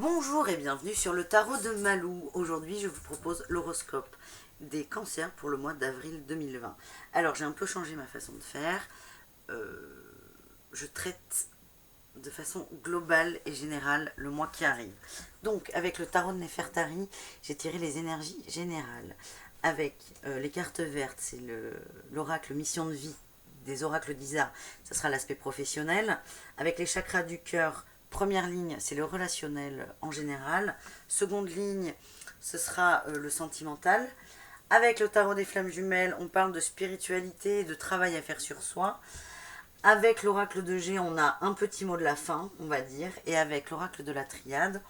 Bonjour et bienvenue sur le tarot de Malou. Aujourd'hui, je vous propose l'horoscope des cancers pour le mois d'avril 2020. Alors, j'ai un peu changé ma façon de faire. Je traite de façon globale et générale le mois qui arrive. Donc, avec le tarot de Nefertari, j'ai tiré les énergies générales. Avec les cartes vertes, c'est l'oracle mission de vie des oracles d'Isa, ça sera l'aspect professionnel. Avec les chakras du cœur, première ligne, c'est le relationnel en général. Seconde ligne, ce sera le sentimental. Avec le tarot des flammes jumelles, on parle de spiritualité et de travail à faire sur soi. Avec l'oracle de G, on a un petit mot de la fin, on va dire. Et avec l'oracle de la triade,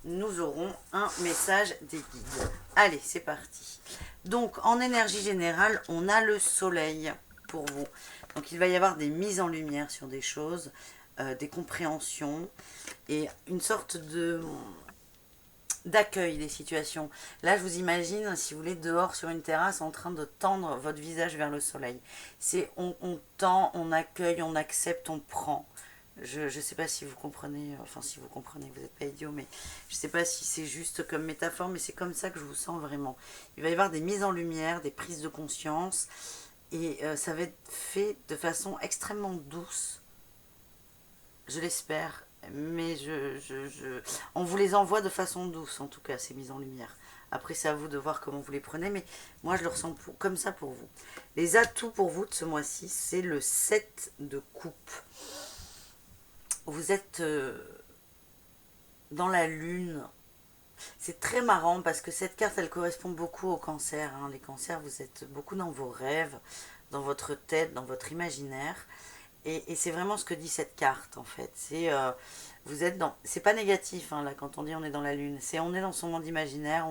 nous aurons un message des guides. Allez, c'est parti. Donc, en énergie générale, on a le soleil pour vous. Donc, il va y avoir des mises en lumière sur des choses, des compréhensions et une sorte d'accueil des situations. Là, je vous imagine, si vous voulez, dehors sur une terrasse en train de tendre votre visage vers le soleil. C'est on tend, on accueille, on accepte, on prend. Je ne sais pas si vous comprenez, enfin si vous comprenez, vous n'êtes pas idiot, mais je ne sais pas si c'est juste comme métaphore, mais c'est comme ça que je vous sens vraiment. Il va y avoir des mises en lumière, des prises de conscience, et ça va être fait de façon extrêmement douce, je l'espère, mais on vous les envoie de façon douce, en tout cas, ces mises en lumière. Après, c'est à vous de voir comment vous les prenez, mais moi, je le ressens comme ça pour vous. Les atouts pour vous de ce mois-ci, c'est le 7 de coupe. Vous êtes dans la lune. C'est très marrant parce que cette carte, elle correspond beaucoup aux cancers. Hein. Les cancers, vous êtes beaucoup dans vos rêves, dans votre tête, dans votre imaginaire. Et c'est vraiment ce que dit cette carte en fait. C'est vous êtes dans. C'est pas négatif hein, là quand on dit on est dans la lune. C'est on est dans son monde imaginaire,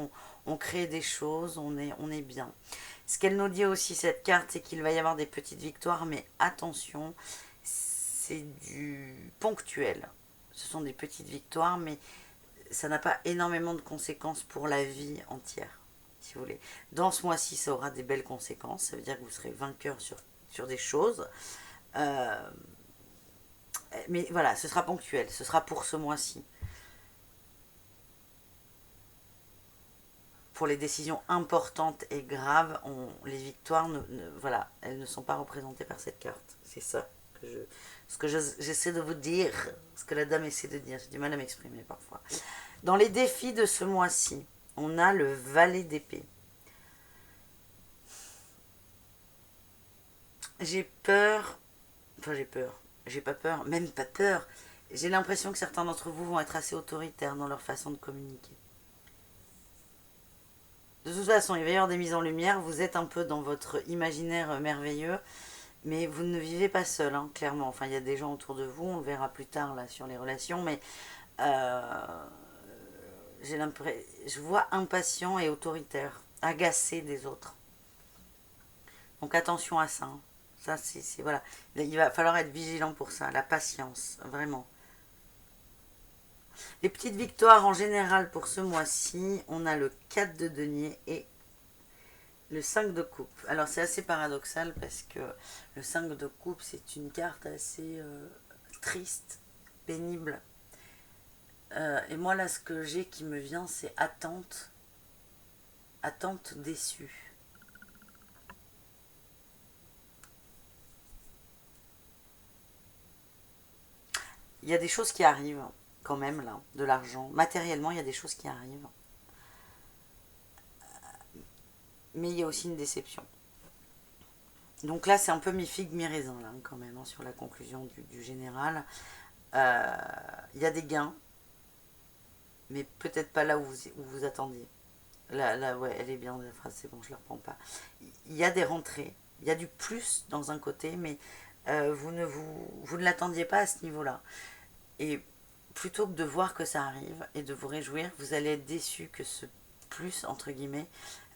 on crée des choses, on est bien. Ce qu'elle nous dit aussi cette carte, c'est qu'il va y avoir des petites victoires, mais attention, c'est du ponctuel. Ce sont des petites victoires, mais ça n'a pas énormément de conséquences pour la vie entière, si vous voulez. Dans ce mois-ci, ça aura des belles conséquences. Ça veut dire que vous serez vainqueur sur des choses. Euh, mais voilà, ce sera ponctuel. Ce sera pour ce mois-ci. Pour les décisions importantes et graves, les victoires, voilà, elles ne sont pas représentées par cette carte. C'est ça que j'essaie de vous dire, ce que la dame essaie de dire. J'ai du mal à m'exprimer parfois. Dans les défis de ce mois-ci, on a le valet d'épée. J'ai peur, enfin j'ai pas peur, même pas peur. J'ai l'impression que certains d'entre vous vont être assez autoritaires dans leur façon de communiquer. De toute façon, il va y avoir des mises en lumière, vous êtes un peu dans votre imaginaire merveilleux, mais vous ne vivez pas seul, hein, clairement. Enfin, il y a des gens autour de vous, on le verra plus tard là sur les relations, mais j'ai l'impression, je vois impatient et autoritaire, agacé des autres. Donc attention à ça. Hein. Ça, voilà. Il va falloir être vigilant pour ça, la patience, vraiment. Les petites victoires en général pour ce mois-ci, on a le 4 de denier et le 5 de coupe. Alors c'est assez paradoxal parce que le 5 de coupe, c'est une carte assez triste, pénible. Et moi là, ce que j'ai qui me vient, c'est attente, attente déçue. Il y a des choses qui arrivent quand même là, de l'argent. Matériellement, il y a des choses qui arrivent. Mais il y a aussi une déception. Donc là, c'est un peu mi-figue, mi-raisin, là, quand même, hein, sur la conclusion du général. Il y a des gains, mais peut-être pas là où vous attendiez. Là, ouais, elle est bien, la phrase, c'est bon, je la reprends pas. Il y a des rentrées, il y a du plus dans un côté, mais vous ne l'attendiez pas à ce niveau-là. Et plutôt que de voir que ça arrive et de vous réjouir, vous allez être déçu que ce plus, entre guillemets,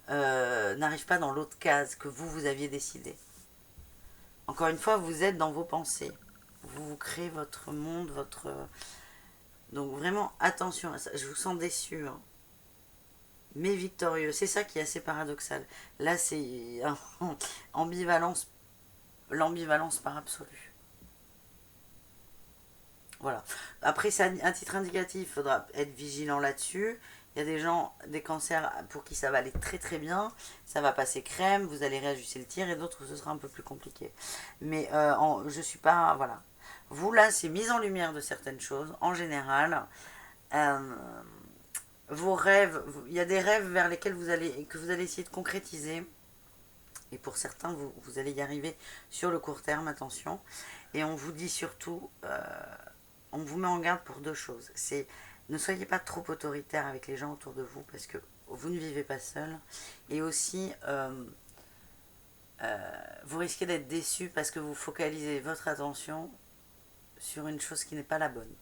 n'arrive pas dans l'autre case que vous aviez décidé. Encore une fois, vous êtes dans vos pensées. Vous créez votre monde, votre... Donc vraiment, attention à ça. Je vous sens déçu, hein. Mais victorieux. C'est ça qui est assez paradoxal. Là, c'est ambivalence, l'ambivalence par absolu. Voilà. Après, c'est un titre indicatif, il faudra être vigilant là-dessus. Il y a des gens, des cancers pour qui ça va aller très très bien, ça va passer crème, vous allez réajuster le tir, et d'autres où ce sera un peu plus compliqué. Mais je suis pas, voilà. Vous là, c'est mise en lumière de certaines choses, en général. Euh, Vos rêves, il y a des rêves vers lesquels que vous allez essayer de concrétiser. Et pour certains, vous allez y arriver sur le court terme, attention. Et on vous dit surtout, on vous met en garde pour deux choses. C'est ne soyez pas trop autoritaire avec les gens autour de vous parce que vous ne vivez pas seul. Et aussi, vous risquez d'être déçu parce que vous focalisez votre attention sur une chose qui n'est pas la bonne.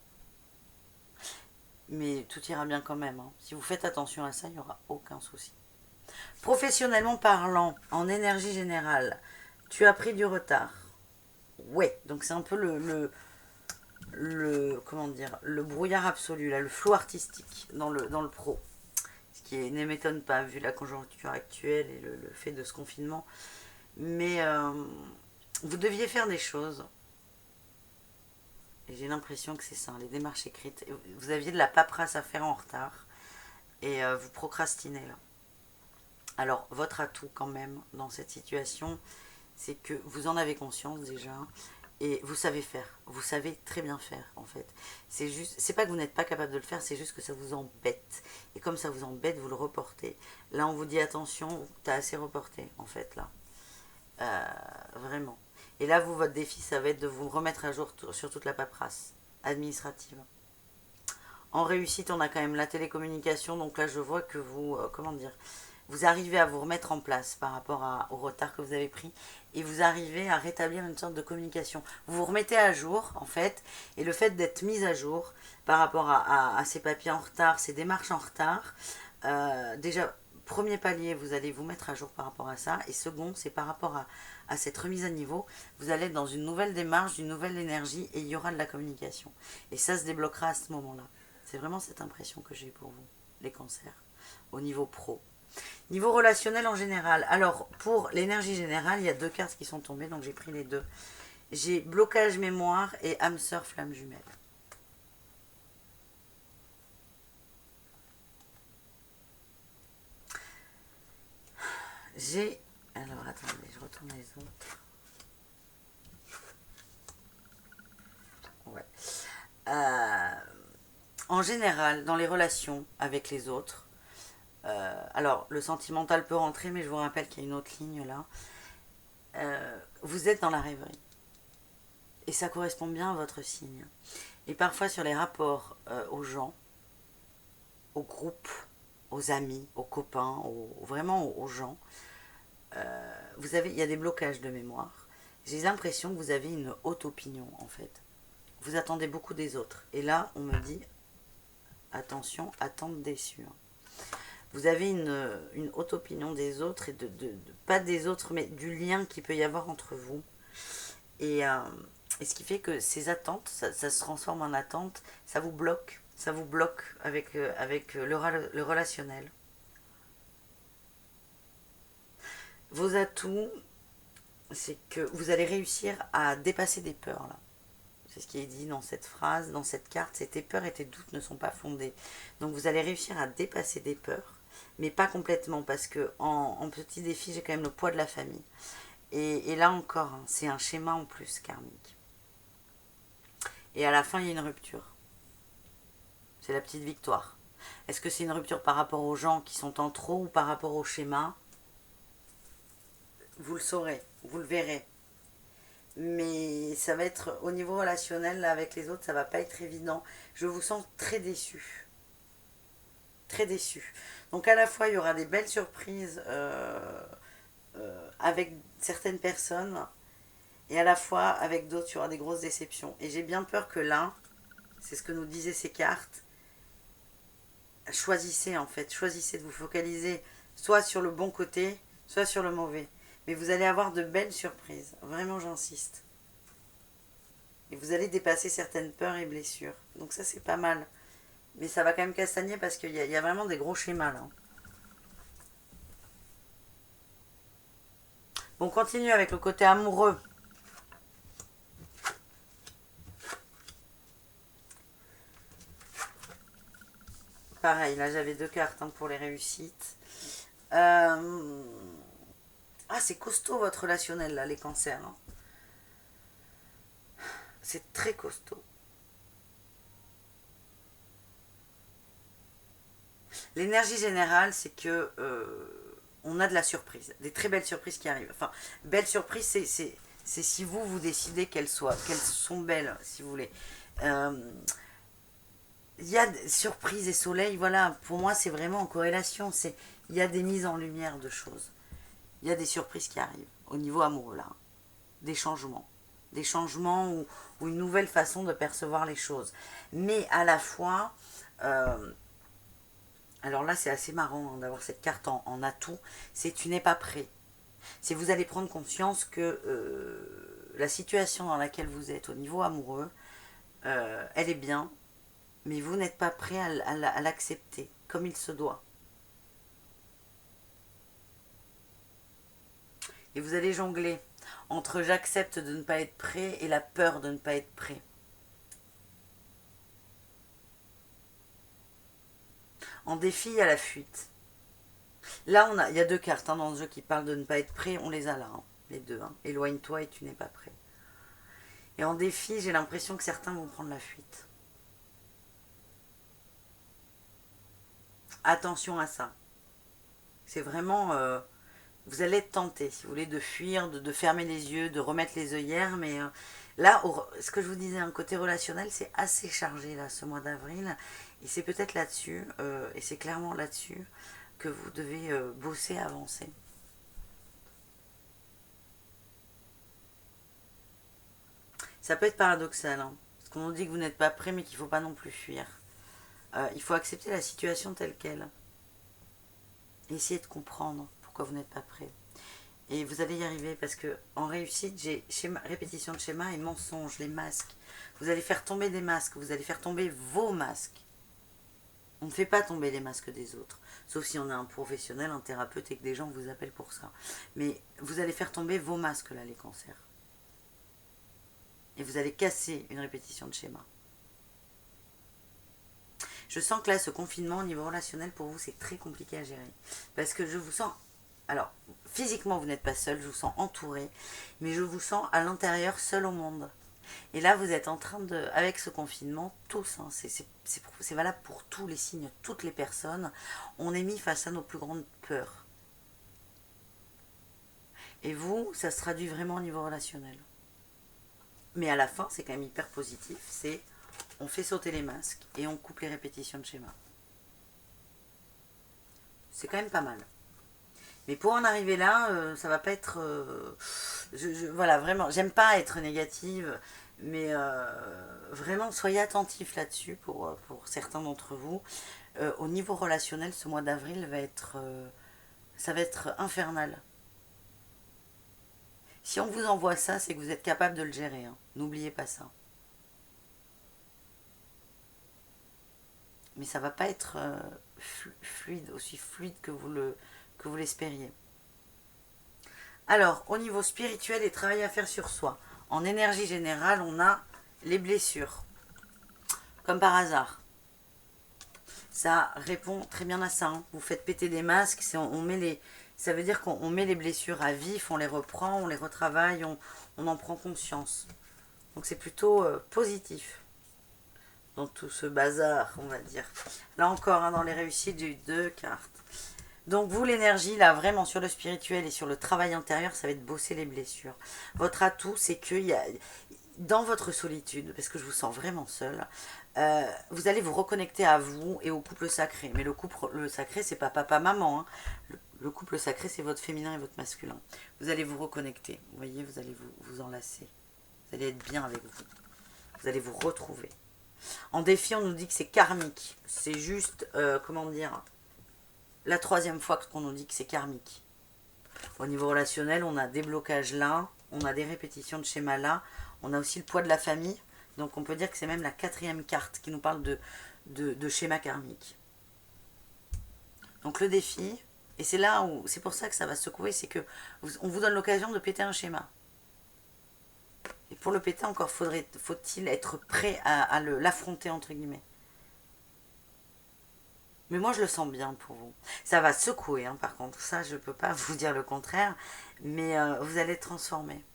Mais tout ira bien quand même, hein. Si vous faites attention à ça, il n'y aura aucun souci. Professionnellement parlant, en énergie générale, tu as pris du retard. Ouais, donc c'est un peu comment dire, le brouillard absolu, là, le flou artistique dans le pro. Ce qui ne m'étonne pas vu la conjoncture actuelle et le fait de ce confinement. Mais vous deviez faire des choses. Et j'ai l'impression que c'est ça, les démarches écrites. Vous aviez de la paperasse à faire en retard. Et vous procrastinez là. Alors, votre atout quand même dans cette situation, c'est que vous en avez conscience déjà et vous savez faire. Vous savez très bien faire en fait. C'est pas que vous n'êtes pas capable de le faire, c'est juste que ça vous embête. Et comme ça vous embête, vous le reportez. Là, on vous dit attention, t'as assez reporté en fait là. Vraiment. Et là, vous, votre défi, ça va être de vous remettre à jour sur toute la paperasse administrative. En réussite, on a quand même la télécommunication, donc là, je vois que vous, comment dire, vous arrivez à vous remettre en place par rapport au retard que vous avez pris et vous arrivez à rétablir une sorte de communication. Vous vous remettez à jour, en fait, et le fait d'être mise à jour par rapport à ces papiers en retard, ces démarches en retard, déjà, premier palier, vous allez vous mettre à jour par rapport à ça, et second, c'est par rapport à cette remise à niveau, vous allez être dans une nouvelle démarche, une nouvelle énergie, et il y aura de la communication. Et ça se débloquera à ce moment-là. C'est vraiment cette impression que j'ai pour vous, les cancers, au niveau pro. Niveau relationnel en général. Alors, pour l'énergie générale, il y a deux cartes qui sont tombées, donc j'ai pris les deux. J'ai blocage mémoire et âme sœur flamme jumelle. J'ai... Alors, attendez, je retourne les autres. Ouais. En général, dans les relations avec les autres, alors le sentimental peut rentrer, mais je vous rappelle qu'il y a une autre ligne là. Vous êtes dans la rêverie. Et ça correspond bien à votre signe. Et parfois sur les rapports aux gens, aux groupes, aux amis, aux copains, vraiment aux gens, il y a des blocages de mémoire. J'ai l'impression que vous avez une haute opinion en fait. Vous attendez beaucoup des autres. Et là, on me dit, attention, attente déçue. Vous avez une haute opinion des autres, et pas des autres, mais du lien qu'il peut y avoir entre vous. Et ce qui fait que ces attentes, ça se transforme en attente, ça vous bloque avec le relationnel. Vos atouts, c'est que vous allez réussir à dépasser des peurs là. C'est ce qui est dit dans cette phrase, dans cette carte, c'est tes peurs et tes doutes ne sont pas fondés. Donc vous allez réussir à dépasser des peurs, mais pas complètement, parce que en petit défi, j'ai quand même le poids de la famille. Et là encore, hein, c'est un schéma en plus karmique. Et à la fin, il y a une rupture. C'est la petite victoire. Est-ce que c'est une rupture par rapport aux gens qui sont en trop ou par rapport au schéma? Vous le saurez, vous le verrez. Mais ça va être au niveau relationnel là, avec les autres, ça va pas être évident. Je vous sens très déçu. Très déçu. Donc à la fois, il y aura des belles surprises avec certaines personnes, et à la fois avec d'autres, il y aura des grosses déceptions. Et j'ai bien peur que là, c'est ce que nous disaient ces cartes, choisissez en fait, choisissez de vous focaliser soit sur le bon côté, soit sur le mauvais. Mais vous allez avoir de belles surprises, vraiment j'insiste. Et vous allez dépasser certaines peurs et blessures. Donc ça c'est pas mal. Mais ça va quand même castagner parce qu'il y a vraiment des gros schémas là. Bon, on continue avec le côté amoureux. Pareil, là j'avais 2 cartes hein, pour les réussites. Euh, Ah, c'est costaud votre relationnel là, les cancers. Hein. C'est très costaud. L'énergie générale, c'est que on a de la surprise, des très belles surprises qui arrivent. Enfin, belles surprises, c'est si vous décidez qu'elles sont belles, si vous voulez. Euh, Il y a des surprises et soleil, voilà, pour moi c'est vraiment en corrélation. Il y a des mises en lumière de choses. Il y a des surprises qui arrivent au niveau amoureux là. Des changements. Des changements ou une nouvelle façon de percevoir les choses. Mais à la fois, euh, alors là, c'est assez marrant hein, d'avoir cette carte en atout. C'est tu n'es pas prêt. C'est vous allez prendre conscience que la situation dans laquelle vous êtes au niveau amoureux, elle est bien, mais vous n'êtes pas prêt à l'accepter comme il se doit. Et vous allez jongler entre j'accepte de ne pas être prêt et la peur de ne pas être prêt. En défi, à la fuite. Là, il y a 2 cartes hein, dans ce jeu qui parlent de ne pas être prêt. On les a là, hein, les deux. Hein. Éloigne-toi et tu n'es pas prêt. Et en défi, j'ai l'impression que certains vont prendre la fuite. Attention à ça. C'est vraiment... vous allez être tenté, si vous voulez, de fuir, de fermer les yeux, de remettre les œillères. Mais là, ce que je vous disais, un côté relationnel, c'est assez chargé, là, ce mois d'avril. Et c'est peut-être là-dessus, et c'est clairement là-dessus, que vous devez bosser, avancer. Ça peut être paradoxal, hein, parce qu'on nous dit que vous n'êtes pas prêt, mais qu'il ne faut pas non plus fuir. Il faut accepter la situation telle qu'elle. Et essayer de comprendre pourquoi vous n'êtes pas prêt. Et vous allez y arriver parce que en réussite, j'ai répétition de schéma et mensonge, les masques. Vous allez faire tomber des masques, vous allez faire tomber vos masques. On ne fait pas tomber les masques des autres. Sauf si on est un professionnel, un thérapeute et que des gens vous appellent pour ça. Mais vous allez faire tomber vos masques là, les cancers. Et vous allez casser une répétition de schéma. Je sens que là, ce confinement au niveau relationnel, pour vous, c'est très compliqué à gérer. Parce que je vous sens... Alors, physiquement, vous n'êtes pas seul, je vous sens entouré. Mais je vous sens à l'intérieur, seul au monde. Et là, vous êtes en train de... Avec ce confinement, tous, hein, c'est valable pour tous les signes, toutes les personnes, on est mis face à nos plus grandes peurs. Et vous, ça se traduit vraiment au niveau relationnel. Mais à la fin, c'est quand même hyper positif. C'est on fait sauter les masques et on coupe les répétitions de schéma. C'est quand même pas mal. Mais pour en arriver là, ça va pas être... voilà, vraiment, j'aime pas être négative, mais vraiment, soyez attentifs là-dessus pour certains d'entre vous. Au niveau relationnel, ce mois d'avril ça va être infernal. Si on vous envoie ça, c'est que vous êtes capable de le gérer. Hein. N'oubliez pas ça. Mais ça va pas être fluide, aussi fluide que vous l'espériez. Alors, au niveau spirituel et travail à faire sur soi. En énergie générale, on a les blessures. Comme par hasard. Ça répond très bien à ça. Hein. Vous faites péter des masques, ça veut dire qu'on met les blessures à vif, on les reprend, on les retravaille, on en prend conscience. Donc c'est plutôt positif dans tout ce bazar, on va dire. Là encore, hein, dans les réussites, j'ai eu 2 cartes. Donc vous, l'énergie, là, vraiment sur le spirituel et sur le travail intérieur, ça va être bosser les blessures. Votre atout, c'est que dans votre solitude, parce que je vous sens vraiment seul, vous allez vous reconnecter à vous et au couple sacré. Mais le couple sacré, c'est pas papa-maman. Hein. Le couple sacré, c'est votre féminin et votre masculin. Vous allez vous reconnecter. Vous voyez, vous allez vous enlacer. Vous allez être bien avec vous. Vous allez vous retrouver. En défi, on nous dit que c'est karmique. C'est juste, comment dire, la 3e fois qu'on nous dit que c'est karmique. Au niveau relationnel, on a des blocages là, on a des répétitions de schémas là, on a aussi le poids de la famille. Donc on peut dire que c'est même la 4e carte qui nous parle de schéma karmique. Donc le défi, et c'est là où, c'est pour ça que ça va secouer, c'est que on vous donne l'occasion de péter un schéma. Et pour le péter, encore faut-il être prêt à l'affronter, entre guillemets. Mais moi, je le sens bien pour vous. Ça va secouer, hein, par contre. Ça, je ne peux pas vous dire le contraire. Mais vous allez être transformé.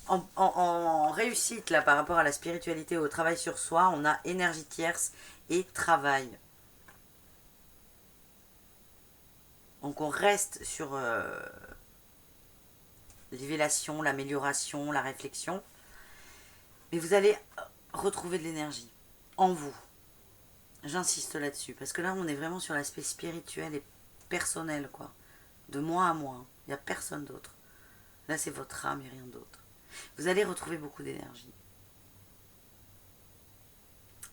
En réussite, là, par rapport à la spiritualité, au travail sur soi, on a énergie tierce et travail. Donc on reste sur l'élévation, l'amélioration, la réflexion. Mais vous allez retrouver de l'énergie en vous. J'insiste là-dessus. Parce que là, on est vraiment sur l'aspect spirituel et personnel, quoi. De moi à moi. Il n'y a personne d'autre. Là, c'est votre âme et rien d'autre. Vous allez retrouver beaucoup d'énergie.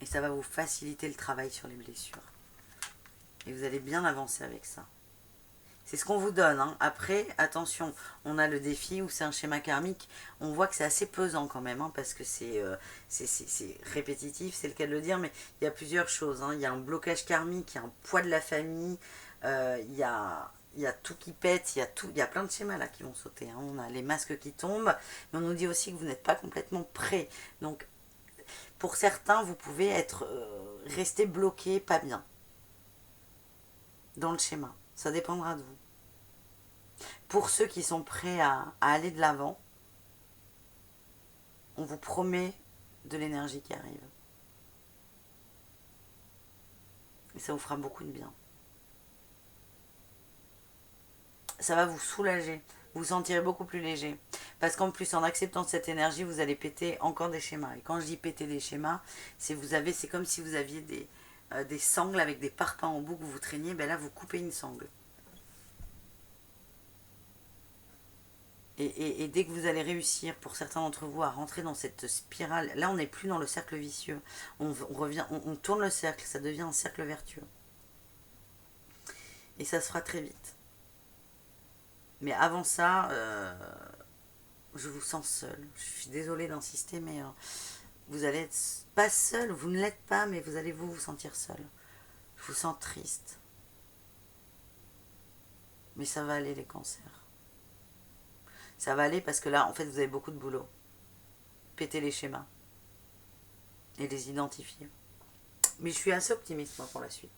Et ça va vous faciliter le travail sur les blessures. Et vous allez bien avancer avec ça. C'est ce qu'on vous donne. Hein. Après, attention, on a le défi où c'est un schéma karmique. On voit que c'est assez pesant quand même, hein, parce que c'est répétitif, c'est le cas de le dire, mais il y a plusieurs choses. Hein. Il y a un blocage karmique, il y a un poids de la famille, il y a tout qui pète, il y a plein de schémas là qui vont sauter. Hein. On a les masques qui tombent, mais on nous dit aussi que vous n'êtes pas complètement prêt. Donc, pour certains, vous pouvez être resté bloqué, pas bien, dans le schéma. Ça dépendra de vous. Pour ceux qui sont prêts à aller de l'avant, on vous promet de l'énergie qui arrive. Et ça vous fera beaucoup de bien. Ça va vous soulager. Vous vous sentirez beaucoup plus léger. Parce qu'en plus, en acceptant cette énergie, vous allez péter encore des schémas. Et quand je dis péter des schémas, c'est comme si vous aviez des sangles avec des parpaings en bout que vous traîniez. Ben là, vous coupez une sangle. Et dès que vous allez réussir, pour certains d'entre vous, à rentrer dans cette spirale, là on n'est plus dans le cercle vicieux, on tourne le cercle, ça devient un cercle vertueux. Et ça se fera très vite. Mais avant ça, je vous sens seul. Je suis désolée d'insister, mais vous allez être pas seul, vous ne l'êtes pas, mais vous allez vous sentir seul. Je vous sens triste. Mais ça va aller les cancers. Ça va aller parce que là, en fait, vous avez beaucoup de boulot. Péter les schémas. Et les identifier. Mais je suis assez optimiste, moi, pour la suite.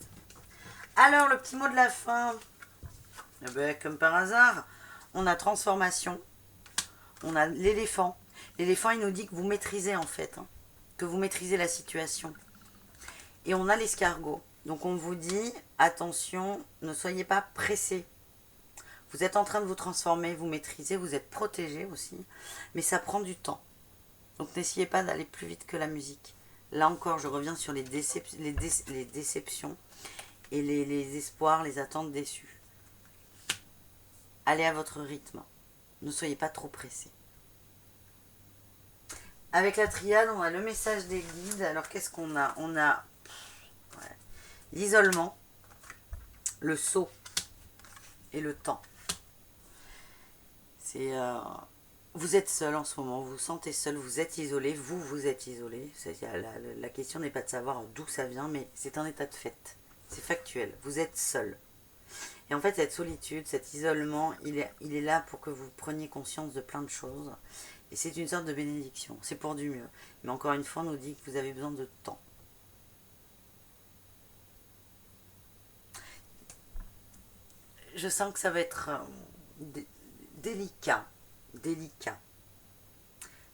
Alors, le petit mot de la fin. Eh ben, comme par hasard, on a transformation. On a l'éléphant. L'éléphant, il nous dit que vous maîtrisez, en fait. Hein, que vous maîtrisez la situation. Et on a l'escargot. Donc, on vous dit, attention, ne soyez pas pressés. Vous êtes en train de vous transformer, vous maîtrisez, vous êtes protégé aussi, mais ça prend du temps. Donc n'essayez pas d'aller plus vite que la musique. Là encore, je reviens sur les déceptions et les espoirs, les attentes déçues. Allez à votre rythme. Ne soyez pas trop pressés. Avec la triade, on a le message des guides. Alors qu'est-ce qu'on a? On a l'isolement, le saut et le temps. Vous êtes seul en ce moment, vous vous sentez seul, vous êtes isolé, vous êtes isolé. La question n'est pas de savoir d'où ça vient, mais c'est un état de fait. C'est factuel, vous êtes seul. Et en fait, cette solitude, cet isolement, il est là pour que vous preniez conscience de plein de choses. Et c'est une sorte de bénédiction, c'est pour du mieux. Mais encore une fois, on nous dit que vous avez besoin de temps. Je sens que ça va être délicat.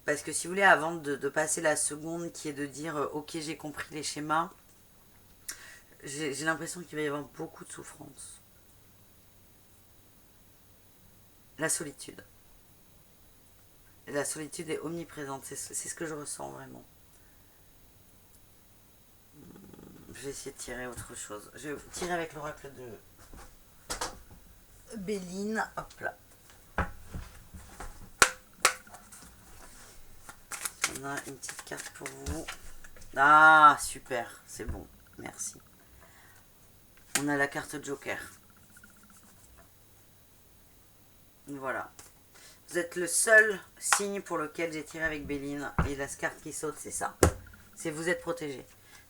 Parce que si vous voulez, avant de passer la seconde qui est de dire ok, j'ai compris les schémas, j'ai l'impression qu'il va y avoir beaucoup de souffrance. La solitude. La solitude est omniprésente, c'est ce que je ressens vraiment. Je vais essayer de tirer autre chose. Je vais tirer avec l'oracle de Béline. Hop là. On a une petite carte pour vous. Ah, super, c'est bon, merci. On a la carte Joker. Voilà. Vous êtes le seul signe pour lequel j'ai tiré avec Béline. Et la carte qui saute, c'est ça. C'est vous êtes protégé.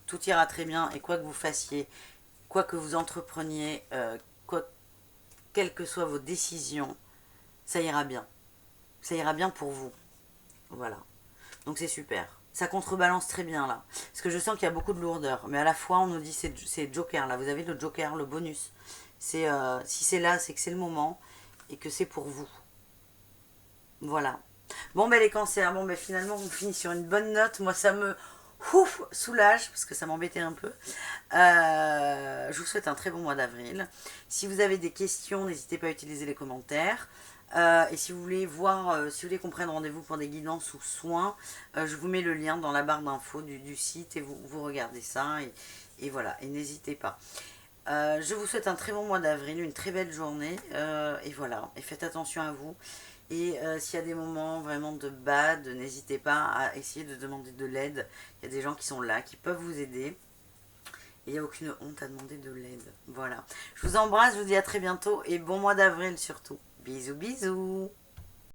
Tout ira très bien. Et quoi que vous fassiez, quoi que vous entrepreniez, quelles que soient vos décisions, ça ira bien. Ça ira bien pour vous. Voilà. Donc c'est super. Ça contrebalance très bien là. Parce que je sens qu'il y a beaucoup de lourdeur. Mais à la fois, on nous dit c'est Joker là. Vous avez le Joker, le bonus. C'est si c'est là, c'est que c'est le moment et que c'est pour vous. Voilà. Bon, ben les cancers, bon, ben finalement, on finit sur une bonne note. Moi, ça me soulage parce que ça m'embêtait un peu. Je vous souhaite un très bon mois d'avril. Si vous avez des questions, n'hésitez pas à utiliser les commentaires. Et si vous voulez voir, si vous voulez qu'on prenne rendez-vous pour des guidances ou soins, je vous mets le lien dans la barre d'infos du site et vous regardez ça. Et voilà, et n'hésitez pas. Je vous souhaite un très bon mois d'avril, une très belle journée. Et voilà, et faites attention à vous. Et s'il y a des moments vraiment de bad, n'hésitez pas à essayer de demander de l'aide. Il y a des gens qui sont là, qui peuvent vous aider. Et il n'y a aucune honte à demander de l'aide. Voilà. Je vous embrasse, je vous dis à très bientôt et bon mois d'avril surtout. Bisous bisous.